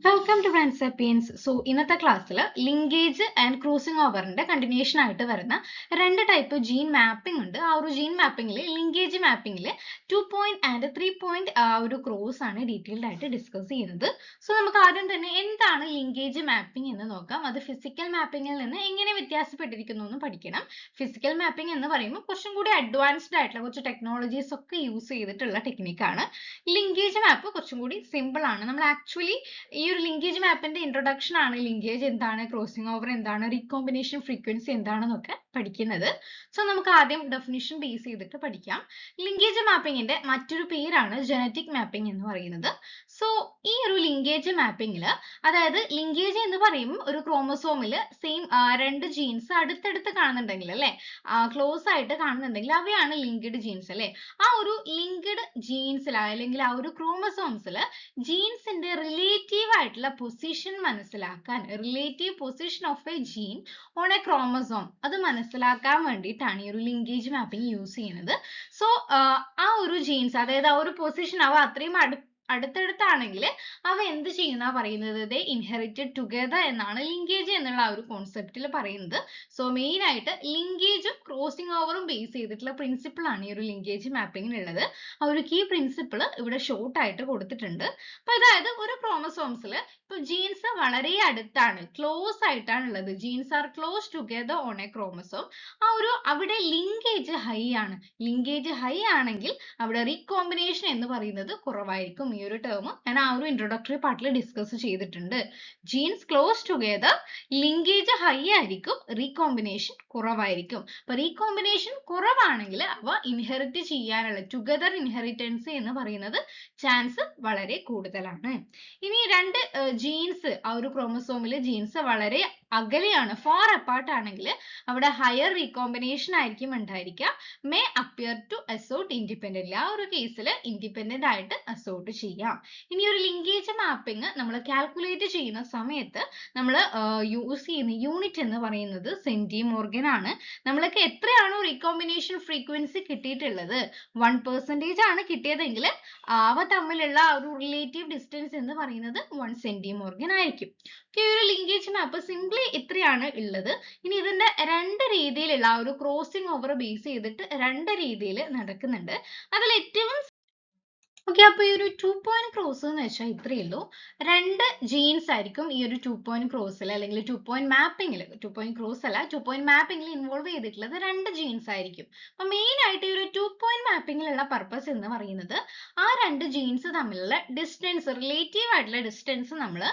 Welcome to Brand Sapiens. So ഇന്നത്തെ ക്ലാസ്സിൽ linkage and crossing ഓവറിന്റെ കണ്ടിന്യൂഷൻ ആയിട്ട് വരുന്ന രണ്ട് ടൈപ്പ് ജീൻ മാപ്പിംഗ് ഉണ്ട്. ആ ഒരു ജീൻ മാപ്പിംഗിൽ ലിങ്കേജ് മാപ്പിംഗിൽ 2 ആൻഡ് 3 ആ ഒരു ക്രോസ് ആണ് ഡീറ്റെയിൽഡ് ആയിട്ട് ഡിസ്കസ് ചെയ്യുന്നത്. സോ നമുക്ക് ആദ്യം തന്നെ എന്താണ് ലിങ്കേജ് മാപ്പിംഗ് എന്ന് നോക്കാം. അത് ഫിസിക്കൽ മാപ്പിംഗിൽ നിന്ന് എങ്ങനെ വ്യത്യാസപ്പെട്ടിരിക്കുന്നു എന്ന് പഠിക്കണം. ഫിസിക്കൽ മാപ്പിംഗ് എന്ന് പറയുമ്പോൾ കുറച്ചും കൂടി അഡ്വാൻസ്ഡ് ആയിട്ടുള്ള കുറച്ച് ടെക്നോളജീസ് ഒക്കെ യൂസ് ചെയ്തിട്ടുള്ള ടെക്നിക്കാണ്. ലിങ്കേജ് മാപ്പ് കുറച്ചും കൂടി സിമ്പിൾ ആണ്. നമ്മൾ ആക്ച്വലി ഈ ഒരു ലിങ്കേജ് മാപ്പിന്റെ ഇൻട്രൊഡക്ഷൻ ആണ് ലിങ്കേജ് എന്താണ്, ക്രോസിംഗ് ഓവർ എന്താണ്, റീകോമ്പിനേഷൻ ഫ്രീക്വൻസി എന്താണെന്നൊക്കെ പഠിക്കുന്നത്. സോ നമുക്ക് ആദ്യം ഡെഫിനിഷൻ ബേസ് ചെയ്തിട്ട് പഠിക്കാം. ലിങ്കേജ് മാപ്പിംഗിന്റെ മറ്റൊരു പേരാണ് ജനറ്റിക് മാപ്പിംഗ് എന്ന് പറയുന്നത്. സോ ഈ ഒരു ലിങ്കേജ് മാപ്പിംഗിൽ, അതായത് ലിങ്കേജ് എന്ന് പറയുമ്പോൾ ഒരു ക്രോമസോമിൽ സെയിം രണ്ട് ജീൻസ് അടുത്തടുത്ത് കാണുന്നുണ്ടെങ്കിൽ അല്ലെ, ക്ലോസ് ആയിട്ട് കാണുന്നുണ്ടെങ്കിൽ അവയാണ് ലിങ്ക്ഡ് ജീൻസ് അല്ലെ. ആ ഒരു ലിങ്ക്ഡ് ജീൻസിൽ അല്ലെങ്കിൽ ആ ഒരു ക്രോമസോംസിൽ ജീൻസിന്റെ റിലേറ്റീവ് ആയിട്ടുള്ള പൊസിഷൻ മനസ്സിലാക്കാൻ, relative position of a gene on a chromosome, അത് മനസ്സിലാക്കാൻ വേണ്ടിയിട്ടാണ് ഈ ഒരു ലിങ്കേജ് മാപ്പിംഗ് യൂസ് ചെയ്യുന്നത്. സോ ആ ഒരു ജീൻസ്, അതായത് ആ ഒരു പൊസിഷൻ അവ അത്രയും അടുത്തടുത്താണെങ്കിൽ അവ എന്ത് ചെയ്യുന്ന പറയുന്നത്, ദേ ഇൻഹെറിറ്റഡ് ടുഗദർ എന്നാണ് ലിങ്കേജ് എന്നുള്ള ആ ഒരു കോൺസെപ്റ്റിൽ പറയുന്നത്. സോ മെയിൻ ആയിട്ട് ലിങ്കേജും ക്രോസിംഗ് ഓവറും ബേസ് ചെയ്തിട്ടുള്ള പ്രിൻസിപ്പിൾ ആണ് ഈ ഒരു ലിങ്കേജ് മാപ്പിംഗിനുള്ളത്. ആ ഒരു കീ പ്രിൻസിപ്പിൾ ഇവിടെ ഷോർട്ട് ആയിട്ട് കൊടുത്തിട്ടുണ്ട്. അപ്പൊ അതായത് ഒരു ക്രോമസോംസിൽ ഇപ്പൊ ജീൻസ് വളരെ അടുത്താണ്, ക്ലോസ് ആയിട്ടാണ് ഉള്ളത്, genes are close together on a chromosome. അവിടെ ലിങ്കേജ് ഹൈ ആണ്. ലിങ്കേജ് ഹൈ ആണെങ്കിൽ അവിടെ റീകോമ്പിനേഷൻ എന്ന് പറയുന്നത് കുറവായിരിക്കും. ഈ ഒരു ടേം ഞാൻ ആ ഒരു ഇൻട്രൊഡക്ടറി പാർട്ടിൽ ഡിസ്കസ് ചെയ്തിട്ടുണ്ട്. Genes close together, linkage high ആയിരിക്കും, റീകോമ്പിനേഷൻ കുറവായിരിക്കും. അപ്പൊ റീകോമ്പിനേഷൻ കുറവാണെങ്കിൽ അവ ഇൻഹെറിറ്റ് ചെയ്യാനുള്ള, ടുഗദർ ഇൻഹെറിറ്റൻസ് എന്ന് പറയുന്നത് ചാൻസ് വളരെ കൂടുതലാണ്. ഇനി രണ്ട് ജീൻസ്, ആ ഒരു ക്രോമസോമിൽ ജീൻസ് വളരെ അകലെയാണ്, ഫാർ അപ്പാർട്ട് ആണെങ്കിൽ അവിടെ ഹയർ റീകോമ്പിനേഷൻ ആയിരിക്കും ഉണ്ടായിരിക്കുക. May appear to assort independently, ആ ഒരു കേസിൽ ഇൻഡിപെൻഡന്റ് ആയിട്ട് അസോർട്ട് ചെയ്യാം. ഇനി ഒരു ലിങ്കേജ് മാപ്പിംഗ് നമ്മൾ കാൽക്കുലേറ്റ് ചെയ്യുന്ന സമയത്ത് നമ്മൾ യൂസ് ചെയ്യുന്ന യൂണിറ്റ് എന്ന് പറയുന്നത് സെന്റിമോർഗൻ ആണ്. നമ്മൾക്ക് എത്രയാണോ റീകോമ്പിനേഷൻ ഫ്രീക്വൻസി കിട്ടിയിട്ടുള്ളത്, 1% ആണ് കിട്ടിയതെങ്കിൽ അവ തമ്മിലുള്ള ഒരു റിലേറ്റീവ് ഡിസ്റ്റൻസ് എന്ന് പറയുന്നത് 1 സെന്റിമോർഗൻ ആയിരിക്കും. ഈ ഒരു ലിങ്കേജ് മാപ്പ് സിംപ്ലി ഇത്രയാണ് ഉള്ളത്. ഇനി ഇതിന്റെ രണ്ട് രീതിയിലുള്ള ആ ഒരു ക്രോസിംഗ് ഓവർ ബേസ് ചെയ്തിട്ട് രണ്ട് രീതിയിൽ നടക്കുന്നുണ്ട്. അതിൽ ഏറ്റവും ഓക്കെ, അപ്പൊ ഈ ഒരു 2 ക്രോസ് എന്ന് വെച്ചാൽ ഇത്രയേ ഉള്ളൂ. രണ്ട് ജീൻസ് ആയിരിക്കും ഈ ഒരു 2 ക്രോസിൽ അല്ലെങ്കിൽ 2 മാപ്പിംഗിൽ, 2 ക്രോസ് അല്ല, 2 മാപ്പിംഗിൽ ഇൻവോൾവ് ചെയ്തിട്ടുള്ളത് രണ്ട് ജീൻസ് ആയിരിക്കും. അപ്പൊ മെയിൻ ആയിട്ട് ഈ ഒരു 2 മാപ്പിംഗിലുള്ള പർപ്പസ് എന്ന് പറയുന്നത് ആ രണ്ട് ജീൻസ് തമ്മിലുള്ള ഡിസ്റ്റൻസ്, റിലേറ്റീവ് ആയിട്ടുള്ള ഡിസ്റ്റൻസ് നമ്മൾ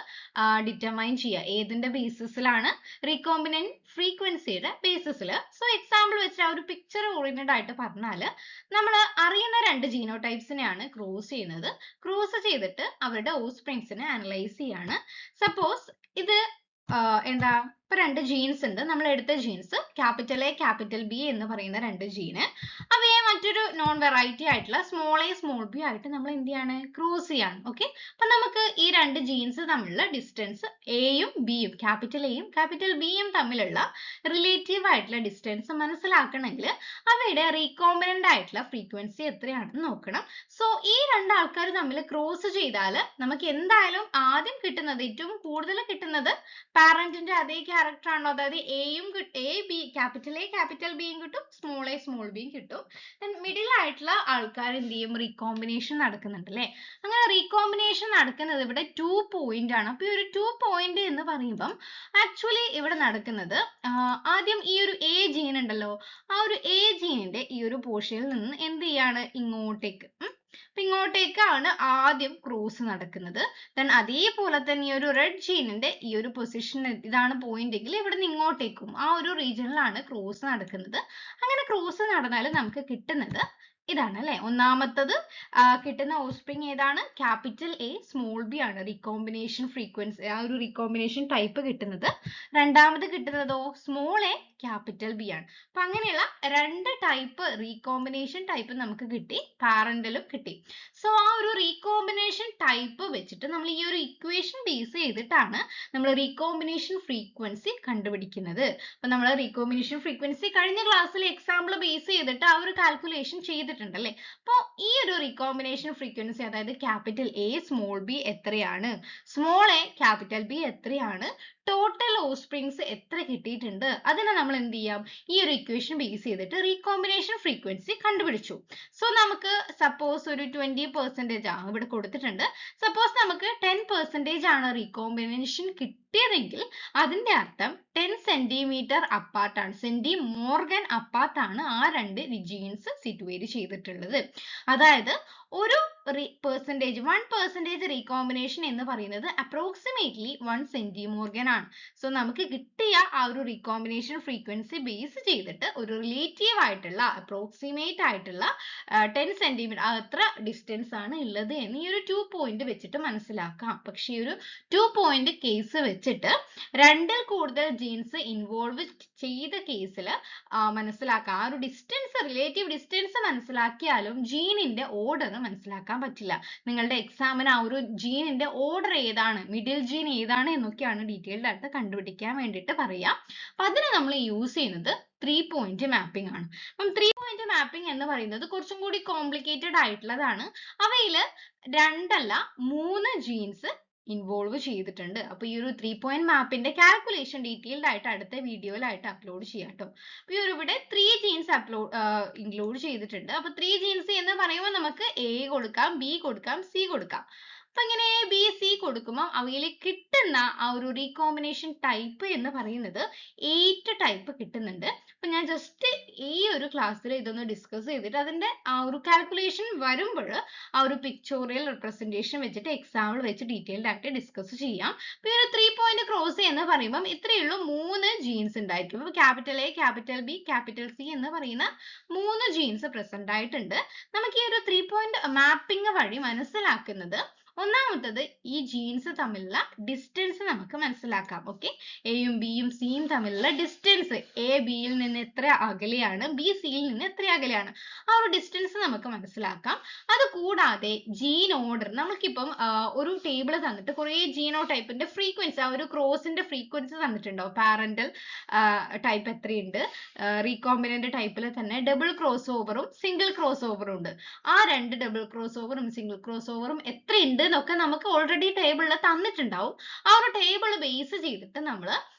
ഡിറ്റർമൈൻ ചെയ്യുക. ഏതിന്റെ ബേസിസിലാണ്? റീകോമ്പിനന്റ് ഫ്രീക്വൻസിയുടെ ബേസിസിൽ. സോ എക്സാമ്പിൾ വെച്ച് ആ ഒരു പിക്ചർ ഓറിയന്റഡ് ആയിട്ട് പറഞ്ഞാൽ, നമ്മൾ അറിയുന്ന രണ്ട് ജീനോടൈപ്സിനെയാണ് ക്രോസ് ചെയ്യുന്നത്. ക്രോസ് ചെയ്തിട്ട് അവരുടെ ഓഫ്സ്പ്രിങ്സിനെ അനലൈസ് ചെയ്യാണ്. സപ്പോസ് ഇത് എന്താ, ഇപ്പൊ രണ്ട് ജീൻസ് ഉണ്ട്. നമ്മൾ എടുത്ത genes capital A capital B എന്ന് പറയുന്ന രണ്ട് ജീന്, അവയെ മറ്റൊരു നോൺ വെറൈറ്റി ആയിട്ടുള്ള സ്മോൾ എ സ്മോൾ ബി ആയിട്ട് നമ്മൾ എന്ത് ചെയ്യാണ്, ക്രോസ് ചെയ്യാണ്. ഓക്കെ, അപ്പൊ നമുക്ക് ഈ രണ്ട് ജീൻസ് തമ്മിലുള്ള ഡിസ്റ്റൻസ് എയും ബിയും, ക്യാപിറ്റൽ എയും ക്യാപിറ്റൽ ബിയും തമ്മിലുള്ള റിലേറ്റീവ് ആയിട്ടുള്ള ഡിസ്റ്റൻസ് മനസ്സിലാക്കണമെങ്കിൽ അവയുടെ റീകോമ്പിനന്റ് ആയിട്ടുള്ള ഫ്രീക്വൻസി എത്രയാണെന്ന് നോക്കണം. സോ ഈ രണ്ട് ആൾക്കാർ തമ്മിൽ ക്രോസ് ചെയ്താൽ നമുക്ക് എന്തായാലും ആദ്യം കിട്ടുന്നത്, ഏറ്റവും കൂടുതൽ കിട്ടുന്നത് പാരന്റിന്റെ അതേ ക്യാരക്ടർ ആണല്ലോ, അതായത് എയും A B, capital A capital ബിയും കിട്ടും, സ്മോൾ എ സ്മോൾ ബിയും കിട്ടും. മിഡിൽ ആയിട്ടുള്ള ആൾക്കാർ എന്ത് ചെയ്യും, റീകോമ്പിനേഷൻ നടക്കുന്നുണ്ട് അല്ലെ. അങ്ങനെ റീകോമ്പിനേഷൻ നടക്കുന്നത് ഇവിടെ 2 പോയിന്റ് ആണ്. അപ്പൊ ഈ ഒരു 2 പോയിന്റ് എന്ന് പറയുമ്പം ആക്ച്വലി ഇവിടെ നടക്കുന്നത് ആദ്യം ഈ ഒരു എ ജീൻ ഉണ്ടല്ലോ, ആ ഒരു എ ജീനിന്റെ ഈ ഒരു പോർഷനിൽ നിന്ന് എന്ത് ചെയ്യാണ്, ഇങ്ങോട്ടേക്ക്, അപ്പൊ ഇങ്ങോട്ടേക്കാണ് ആദ്യം ക്രോസ് നടക്കുന്നത്. ദെൻ അതേപോലെ തന്നെ ഈ ഒരു റെഡ് ജീനിന്റെ ഈ ഒരു പൊസിഷൻ, ഇതാണ് പോയിന്റ് എങ്കിൽ ഇവിടെ നിന്ന് ഇങ്ങോട്ടേക്കും ആ ഒരു റീജിയനിലാണ് ക്രോസ് നടക്കുന്നത്. അങ്ങനെ ക്രോസ് നടന്നാൽ നമുക്ക് കിട്ടുന്നത് ഇതാണ് അല്ലെ. ഒന്നാമത്തത് കിട്ടുന്ന ഓഫ്സ്പ്രിങ് ഏതാണ്, ക്യാപിറ്റൽ എ സ്മോൾ ബി ആണ് റീകോമ്പിനേഷൻ ഫ്രീക്വൻസി, ആ ഒരു റീകോമ്പിനേഷൻ ടൈപ്പ് കിട്ടുന്നത്. രണ്ടാമത് കിട്ടുന്നതോ സ്മോൾ എ ക്യാപിറ്റൽ ബി ആണ്. അപ്പൊ അങ്ങനെയുള്ള രണ്ട് ടൈപ്പ് റീകോമ്പിനേഷൻ ടൈപ്പ് നമുക്ക് കിട്ടി, പാരന്റലും കിട്ടി. സോ ആ ഒരു റീകോമ്പിനേഷൻ ടൈപ്പ് വെച്ചിട്ട് നമ്മൾ ഈ ഒരു ഇക്വേഷൻ ബേസ് ചെയ്തിട്ടാണ് നമ്മൾ റീകോമ്പിനേഷൻ ഫ്രീക്വൻസി കണ്ടുപിടിക്കുന്നത്. അപ്പൊ നമ്മൾ റീകോമ്പിനേഷൻ ഫ്രീക്വൻസി കഴിഞ്ഞ ക്ലാസ്സിൽ എക്സാമ്പിൾ ബേസ് ചെയ്തിട്ട് ആ ഒരു കാൽക്കുലേഷൻ ചെയ്തിട്ടുണ്ട്. ചെയ്തിട്ടുണ്ട് അല്ലേ? അപ്പോൾ ഈ ഒരു റീകോമ്പിനേഷൻ ഫ്രീക്വൻസി, അതായത് ക്യാപിറ്റൽ എ സ്മോൾ ബി എത്രയാണ്, സ്മോൾ എ ക്യാപിറ്റൽ ബി എത്രയാണ്, ടോട്ടൽ ഓസ്പ്രിങ്സ് എത്ര കിട്ടിയിട്ടുണ്ട്, അതിനെ നമ്മൾ എന്ത് ചെയ്യാം, ഈ ഒരു ഇക്വേഷൻ ബേസ് ചെയ്തിട്ട് റീകോമ്പിനേഷൻ ഫ്രീക്വൻസി കണ്ടുപിടിച്ചു. സോ നമുക്ക് സപ്പോസ് ഒരു 20% ആണ് ഇവിടെ കൊടുത്തിട്ടുണ്ട്. സപ്പോസ് നമുക്ക് 10% ആണ് റീകോമ്പിനേഷൻ കിട്ടിയതെങ്കിൽ അതിന്റെ അർത്ഥം 10 സെന്റിമീറ്റർ അപ്പാർട്ടാണ്, സെന്റിമോർഗൻ അപ്പാർട്ടാണ് ആ രണ്ട് ജീൻസ് സിറ്റുവേറ്റ് ചെയ്തിട്ടുള്ളത്. അതായത് ഒരു പെർസെൻറ്റേജ് 1% റീകോമ്പിനേഷൻ എന്ന് പറയുന്നത് അപ്രോക്സിമേറ്റ്ലി 1 സെന്റിമോർഗൻ ആണ്. സോ നമുക്ക് കിട്ടിയ ആ ഒരു റീകോമ്പിനേഷൻ ഫ്രീക്വൻസി ബേസ് ചെയ്തിട്ട് ഒരു റിലേറ്റീവ് ആയിട്ടുള്ള അപ്രോക്സിമേറ്റ് ആയിട്ടുള്ള 10 സെന്റിമീറ്റർ അത്ര ഡിസ്റ്റൻസ് ആണ് ഉള്ളത് എന്ന് ഈ ഒരു 2 പോയിന്റ് വെച്ചിട്ട് മനസ്സിലാക്കാം. പക്ഷേ ഈ ഒരു 2 പോയിന്റ് കേസ് വെച്ചിട്ട് രണ്ടിൽ കൂടുതൽ ജീൻസ് ഇൻവോൾവ് ചെയ്ത കേസിൽ മനസ്സിലാക്കാം, ആ ഒരു ഡിസ്റ്റൻസ് റിലേറ്റീവ് ഡിസ്റ്റൻസ് മനസ്സിലാക്കിയാലും ജീനിന്റെ ഓർഡർ മനസ്സിലാക്കാൻ പറ്റില്ല. നിങ്ങളുടെ എക്സാമിന് ആ ഒരു ജീനിന്റെ ഓർഡർ ഏതാണ്, മിഡിൽ ജീൻ ഏതാണ് എന്നൊക്കെയാണ് ഡീറ്റെയിൽഡ് ആയിട്ട് കണ്ടുപിടിക്കാൻ വേണ്ടിയിട്ട് പറയാം. അപ്പൊ അതിന് നമ്മൾ യൂസ് ചെയ്യുന്നത് 3 പോയിന്റ് മാപ്പിംഗ് ആണ്. അപ്പം 3 പോയിന്റ് മാപ്പിംഗ് എന്ന് പറയുന്നത് കുറച്ചും കൂടി കോംപ്ലിക്കേറ്റഡ് ആയിട്ടുള്ളതാണ്. അവയിൽ 2 അല്ല 3 ജീൻസ് ഇൻവോൾവ് ചെയ്തിട്ടുണ്ട്. അപ്പൊ ഈ ഒരു 3 പോയിന്റ് മാപ്പിന്റെ കാൽക്കുലേഷൻ ഡീറ്റെയിൽഡ് ആയിട്ട് അടുത്ത വീഡിയോയിലായിട്ട് അപ്ലോഡ് ചെയ്യാം കേട്ടോ. അപ്പൊ ഈ ഒരു ഇവിടെ 3 ജീൻസ് ഇൻക്ലൂഡ് ചെയ്തിട്ടുണ്ട്. അപ്പൊ 3 ജീൻസ് എന്ന് പറയുമ്പോൾ നമുക്ക് എ കൊടുക്കാം, ബി കൊടുക്കാം, സി കൊടുക്കാം. അപ്പൊ ഇങ്ങനെ എ ബി സി കൊടുക്കുമ്പോൾ അവയിൽ കിട്ടുന്ന ആ ഒരു റീകോമ്പിനേഷൻ ടൈപ്പ് എന്ന് പറയുന്നത് 8 ടൈപ്പ് കിട്ടുന്നുണ്ട്. അപ്പൊ ഞാൻ ജസ്റ്റ് ഈ ഒരു ക്ലാസ്സിൽ ഇതൊന്ന് ഡിസ്കസ് ചെയ്തിട്ട് അതിന്റെ ആ ഒരു കാൽക്കുലേഷൻ വരുമ്പോൾ ആ ഒരു പിക്ചോറിയൽ റെപ്രസെന്റേഷൻ വെച്ചിട്ട് എക്സാമ്പിൾ വെച്ച് ഡീറ്റെയിൽഡ് ആയിട്ട് ഡിസ്കസ് ചെയ്യാം. അപ്പൊ ഈ ഒരു 3 പോയിന്റ് ക്രോസ് എന്ന് പറയുമ്പോൾ ഇത്രയേ ഉള്ളൂ 3 ജീൻസ് ഉണ്ടായിരിക്കും. അപ്പൊ capital A, capital B, capital C എന്ന് പറയുന്ന 3 ജീൻസ് പ്രസന്റ് ആയിട്ടുണ്ട്. നമുക്ക് ഈ ഒരു 3 പോയിന്റ് മാപ്പിംഗ് വഴി മനസ്സിലാക്കുന്നത്, ഒന്നാമത്തത് ഈ ജീൻസ് തമ്മിലുള്ള ഡിസ്റ്റൻസ് നമുക്ക് മനസ്സിലാക്കാം. ഓക്കെ, എയും ബിയും സിയും തമ്മിലുള്ള ഡിസ്റ്റൻസ്, എ ബിയിൽ നിന്ന് എത്ര അകലെയാണ്, ബി സിയിൽ നിന്ന് എത്ര അകലെയാണ്, ആ ഒരു ഡിസ്റ്റൻസ് നമുക്ക് മനസ്സിലാക്കാം. അത് കൂടാതെ ജീൻ ഓർഡർ, നമുക്കിപ്പം ഒരു ടേബിൾ തന്നിട്ട് കുറേ ജീനോ ടൈപ്പിന്റെ ഫ്രീക്വൻസി, ആ ഒരു ക്രോസിന്റെ ഫ്രീക്വൻസി തന്നിട്ടുണ്ടോ, പാരന്റൽ ടൈപ്പ് എത്രയുണ്ട്, റീകോമ്പിനന്റ് ടൈപ്പിൽ തന്നെ ഡബിൾ ക്രോസ് ഓവറും സിംഗിൾ ക്രോസ് ഓവറും ഉണ്ട്. ആ രണ്ട് ഡബിൾ ക്രോസ് ഓവറും സിംഗിൾ ക്രോസ് ഓവറും എത്രയുണ്ട് എന്നൊക്കെ നമുക്ക് ഓൾറെഡി ടേബിളിൽ തന്നിട്ടുണ്ടാവും. ആ ഒരു ടേബിൾ ബേസ് ചെയ്തിട്ട്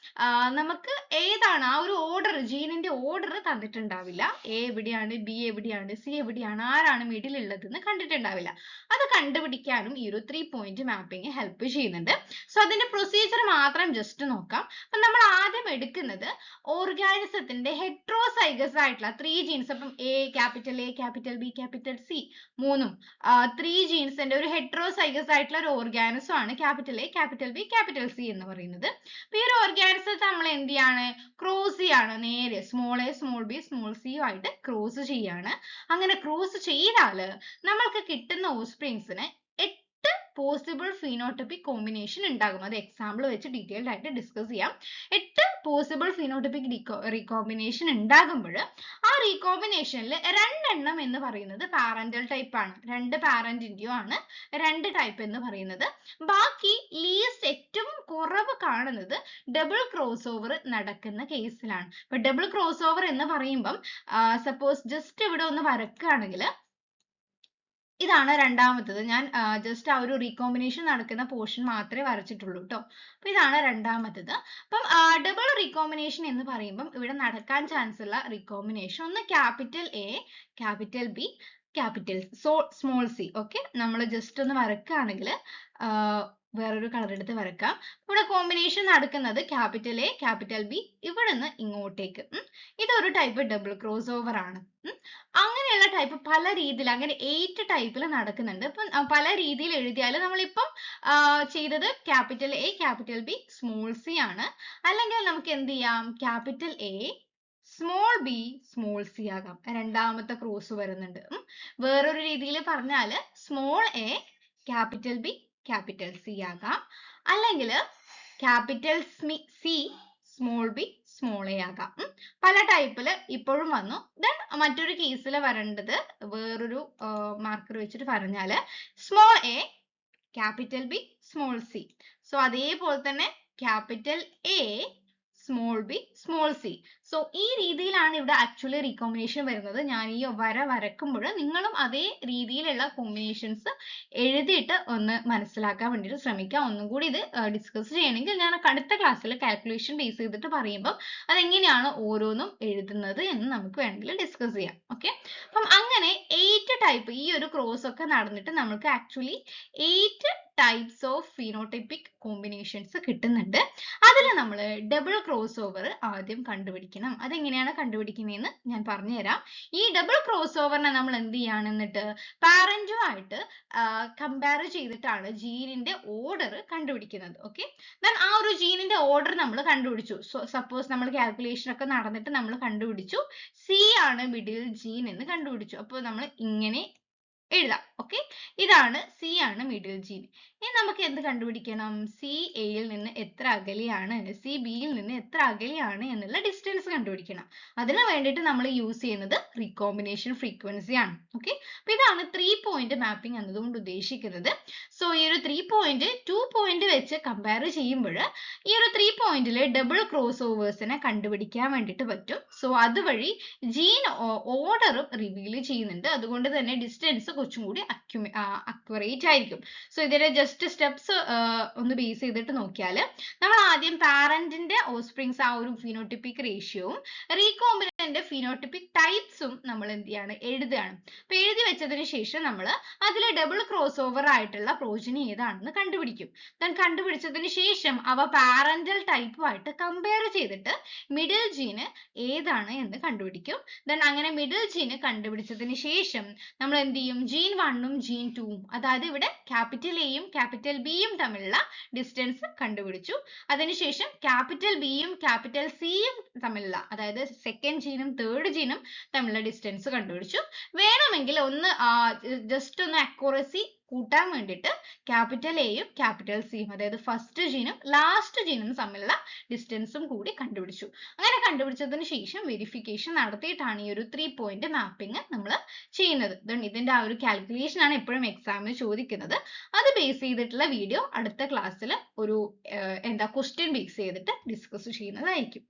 നമുക്ക് ഏതാണ് ആ ഒരു ഓർഡർ, ജീനിന്റെ ഓർഡർ തന്നിട്ടുണ്ടാവില്ല. എ എവിടെയാണ്, ബി എവിടെയാണ്, സി എവിടെയാണ്, ആരാണ് മിഡിൽ ഉള്ളതെന്ന് കണ്ടിട്ടുണ്ടാവില്ല. അത് കണ്ടുപിടിക്കാനും ഈ ഒരു 3 പോയിന്റ് മാപ്പിംഗ് ഹെൽപ്പ് ചെയ്യുന്നുണ്ട്. സോ അതിന്റെ പ്രൊസീജിയർ മാത്രം ജസ്റ്റ് നോക്കാം. അപ്പൊ നമ്മൾ ആദ്യം എടുക്കുന്നത് ഓർഗാനിസത്തിന്റെ ഹെട്രോസൈഗസ് ആയിട്ടുള്ള 3 ജീൻസ്, അപ്പം A, capital A, capital B, capital C, മൂന്നും 3 ജീൻസിന്റെ ഒരു ഹെട്രോസൈഗസ് ആയിട്ടുള്ള ഒരു ഓർഗാനിസം ആണ് capital A, capital B, capital C എന്ന് പറയുന്നത്. അപ്പൊ ഈ ഒരു ഓർഗാനിസത്തെ നമ്മൾ എന്ത് ചെയ്യാണ്, ക്രോസ് ചെയ്യാണ്, നേരെ small A, small B, small C ആയിട്ട് ക്രോസ് ചെയ്യാണ്. അങ്ങനെ ക്രോസ് ചെയ്താൽ നമ്മൾക്ക് കിട്ടുന്ന ഓസ്പ്രിങ്സിന് 8 പോസിബിൾ ഫിനോടൈപ്പിക് കോമ്പിനേഷൻ ഉണ്ടാകും. അത് എക്സാമ്പിൾ വെച്ച് ഡീറ്റെയിൽഡ് ആയിട്ട് ഡിസ്കസ് ചെയ്യാം. 8 പോസിബിൾ ഫിനോടൈപ്പിക് റീകോമ്പിനേഷൻ ഉണ്ടാകുമ്പോൾ ആ റീകോമ്പിനേഷനിൽ 2 എണ്ണം എന്ന് പറയുന്നത് പാരന്റൽ ടൈപ്പ് ആണ്, 2 പാരന്റിന്റെയോ ആണ് 2 ടൈപ്പ് എന്ന് പറയുന്നത്. ബാക്കി ലീസ്റ്റ് ഏറ്റവും കുറവ് കാണുന്നത് ഡബിൾ ക്രോസ് ഓവർ നടക്കുന്ന കേസിലാണ്. ഇപ്പൊ ഡബിൾ ക്രോസ് ഓവർ എന്ന് പറയുമ്പം സപ്പോസ് ജസ്റ്റ് ഇവിടെ ഒന്ന് വരക്കുകയാണെങ്കിൽ ഇതാണ് രണ്ടാമത്തത്. ഞാൻ ജസ്റ്റ് ആ ഒരു റീകോമ്പിനേഷൻ നടക്കുന്ന പോർഷൻ മാത്രമേ വരച്ചിട്ടുള്ളൂ കേട്ടോ. അപ്പൊ ഇതാണ് രണ്ടാമത്തത്. അപ്പം ഡബിൾ റീകോമ്പിനേഷൻ എന്ന് പറയുമ്പം ഇവിടെ നടക്കാൻ ചാൻസ് ഉള്ള റീകോമ്പിനേഷൻ ഒന്ന് capital A, capital B, capital small C. Okay, നമ്മൾ ജസ്റ്റ് ഒന്ന് വരക്കുകയാണെങ്കിൽ വേറൊരു കളർ എടുത്ത് വരക്കാം. ഇവിടെ കോമ്പിനേഷൻ നടക്കുന്നത് ക്യാപിറ്റൽ എ, ക്യാപിറ്റൽ ബി, ഇവിടെ നിന്ന് ഇങ്ങോട്ടേക്ക്. ഇതൊരു ടൈപ്പ് ഡബിൾ ക്രോസ് ഓവർ ആണ്. അങ്ങനെയുള്ള ടൈപ്പ് പല രീതിയിൽ, അങ്ങനെ 8 ടൈപ്പിൽ നടക്കുന്നുണ്ട്. ഇപ്പം പല രീതിയിൽ എഴുതിയാൽ നമ്മളിപ്പം ചെയ്തത് capital A, capital B, small C ആണ്. അല്ലെങ്കിൽ നമുക്ക് എന്ത് ചെയ്യാം, capital A, small B, small C ആകാം. രണ്ടാമത്തെ ക്രോസ് വരുന്നുണ്ട്. വേറൊരു രീതിയിൽ പറഞ്ഞാൽ small A, capital B, capital C ആകാം. അല്ലെങ്കിൽ capital C, small B, small A ആകാം. പല ടൈപ്പിൽ ഇപ്പോഴും വന്നു. ദെൻ മറ്റൊരു കേസിൽ വരേണ്ടത് വേറൊരു മാർക്കർ വെച്ചിട്ട് പറഞ്ഞാൽ small A, capital B, small C. So അതേപോലെ തന്നെ capital A, small B small C. So ഈ രീതിയിലാണ് ഇവിടെ ആക്ച്വലി റീകോമ്പിനേഷൻ വരുന്നത്. ഞാൻ ഈ വരക്കുമ്പോൾ നിങ്ങളും അതേ രീതിയിലുള്ള കോമ്പിനേഷൻസ് എഴുതിയിട്ട് ഒന്ന് മനസ്സിലാക്കാൻ വേണ്ടിയിട്ട് ശ്രമിക്കുക. ഒന്നും കൂടി ഇത് ഡിസ്കസ് ചെയ്യണമെങ്കിൽ ഞാൻ അടുത്ത ക്ലാസ്സിൽ കാൽക്കുലേഷൻ ബേസ് ചെയ്തിട്ട് പറയുമ്പോൾ അതെങ്ങനെയാണ് ഓരോന്നും എഴുതുന്നത് എന്ന് നമുക്ക് വേണമെങ്കിൽ ഡിസ്കസ് ചെയ്യാം. ഓക്കെ, അപ്പം അങ്ങനെ 8 ടൈപ്പ് ഈ ഒരു ക്രോസ് ഒക്കെ നടന്നിട്ട് നമുക്ക് actually 8 types of phenotypic combinations കിട്ടുന്നുണ്ട്. അതിൽ നമ്മൾ ഡബിൾ ക്രോസ് ഓവർ ആദ്യം കണ്ടുപിടിക്കണം. അതെങ്ങനെയാണ് കണ്ടുപിടിക്കുന്നതെന്ന് ഞാൻ പറഞ്ഞുതരാം. ഈ ഡബിൾ ക്രോസ് ഓവറിനെ നമ്മൾ എന്ത് ചെയ്യാണ് എന്നിട്ട് പാരന്റുമായിട്ട് കമ്പയർ ചെയ്തിട്ടാണ് ജീനിന്റെ ഓർഡർ കണ്ടുപിടിക്കുന്നത്. ഓക്കെ, ദെൻ ആ ഒരു ജീനിന്റെ ഓർഡർ നമ്മൾ കണ്ടുപിടിച്ചു. സപ്പോസ് നമ്മൾ കാൽക്കുലേഷൻ ഒക്കെ നടന്നിട്ട് നമ്മൾ കണ്ടുപിടിച്ചു സി ആണ് മിഡിൽ ജീൻ എന്ന് കണ്ടുപിടിച്ചു. അപ്പോൾ നമ്മൾ ഇങ്ങനെ എഴുതാം. ഓക്കെ, ഇതാണ് സി ആണ് മിഡിൽ ജീൻ. ഇനി നമുക്ക് എന്ത് കണ്ടുപിടിക്കണം? സി എയിൽ നിന്ന് എത്ര അകലെയാണ്, സി ബിയിൽ നിന്ന് എത്ര അകലെയാണ് എന്നുള്ള ഡിസ്റ്റൻസ് കണ്ടുപിടിക്കണം. അതിന് വേണ്ടിയിട്ട് നമ്മൾ യൂസ് ചെയ്യുന്നത് റീകോമ്പിനേഷൻ ഫ്രീക്വൻസി ആണ്. ഓക്കെ, അപ്പൊ ഇതാണ് 3 പോയിന്റ് മാപ്പിംഗ് എന്നതുകൊണ്ട് ഉദ്ദേശിക്കുന്നത്. സോ ഈ ഒരു 3 പോയിന്റ് 2 പോയിന്റ് വെച്ച് കമ്പയർ ചെയ്യുമ്പോൾ ഈ ഒരു 3 പോയിന്റിൽ ഡബിൾ ക്രോസ് ഓവേഴ്സിനെ കണ്ടുപിടിക്കാൻ വേണ്ടിയിട്ട് പറ്റും. സോ അതുവഴി ജീൻ ഓർഡറും റിവീൽ ചെയ്യുന്നുണ്ട്. അതുകൊണ്ട് തന്നെ ഡിസ്റ്റൻസ് കുറച്ചും കൂടി അക്യുറേറ്റ് ആയിരിക്കും. സോ ഇതിന്റെ ജസ്റ്റ് സ്റ്റെപ്സ് ഒന്ന് ബേസ് ചെയ്തിട്ട് നോക്കിയാൽ നമ്മൾ ആദ്യം പാരന്റിന്റെ ഓസ്പ്രിങ്സ് ആ ഒരു ഫിനോട്ടിപ്പിക് റേഷ്യോവും റീകോമ്പിനന്റിന്റെ ഫിനോട്ടിപ്പിക് ടൈപ്സും നമ്മൾ എന്ത് ചെയ്യാണ്? എഴുതുകയാണ്. അപ്പൊ എഴുതി വെച്ചതിന് ശേഷം നമ്മൾ അതിൽ ഡബിൾ ക്രോസ് ഓവർ ആയിട്ടുള്ള പ്രോജനി ഏതാണെന്ന് കണ്ടുപിടിക്കും. ദെൻ കണ്ടുപിടിച്ചതിന് ശേഷം അവ പാരന്റൽ ടൈപ്പുമായിട്ട് കമ്പയർ ചെയ്തിട്ട് മിഡിൽ ജീന് ഏതാണ് എന്ന് കണ്ടുപിടിക്കും. ദെൻ അങ്ങനെ മിഡിൽ ജീന് കണ്ടുപിടിച്ചതിന് ശേഷം നമ്മൾ എന്ത് ചെയ്യും? ജീൻ 1ഉം ജീൻ 2ഉം, അതായത് ഇവിടെ ക്യാപിറ്റൽ എയും ക്യാപിറ്റൽ ബിയും തമ്മിലുള്ള ഡിസ്റ്റൻസ് കണ്ടുപിടിച്ചു. അതിനുശേഷം ക്യാപിറ്റൽ ബിയും ക്യാപിറ്റൽ സിയും തമ്മിലുള്ള, അതായത് സെക്കൻഡ് ജീനും തേർഡ് ജീനും തമ്മിലുള്ള ഡിസ്റ്റൻസ് കണ്ടുപിടിച്ചു. വേണമെങ്കിൽ ഒന്ന് ജസ്റ്റ് ഒന്ന് അക്യുറസി കൂട്ടാൻ വേണ്ടിയിട്ട് ക്യാപിറ്റൽ എയും ക്യാപിറ്റൽ സിയും, അതായത് ഫസ്റ്റ് ജീനും ലാസ്റ്റ് ജീനും തമ്മിലുള്ള ഡിസ്റ്റൻസും കൂടി കണ്ടുപിടിച്ചു. അങ്ങനെ കണ്ടുപിടിച്ചതിന് ശേഷം വെരിഫിക്കേഷൻ നടത്തിയിട്ടാണ് ഈ ഒരു 3 പോയിന്റ് മാപ്പിംഗ് നമ്മൾ ചെയ്യുന്നത്. ഇതിന്റെ ആ ഒരു കാൽക്കുലേഷൻ ആണ് എപ്പോഴും എക്സാമിന് ചോദിക്കുന്നത്. അത് ബേസ് ചെയ്തിട്ടുള്ള വീഡിയോ അടുത്ത ക്ലാസ്സിൽ ഒരു ക്വസ്റ്റ്യൻ ബേസ് ചെയ്തിട്ട് ഡിസ്കസ് ചെയ്യുന്നതായിരിക്കും.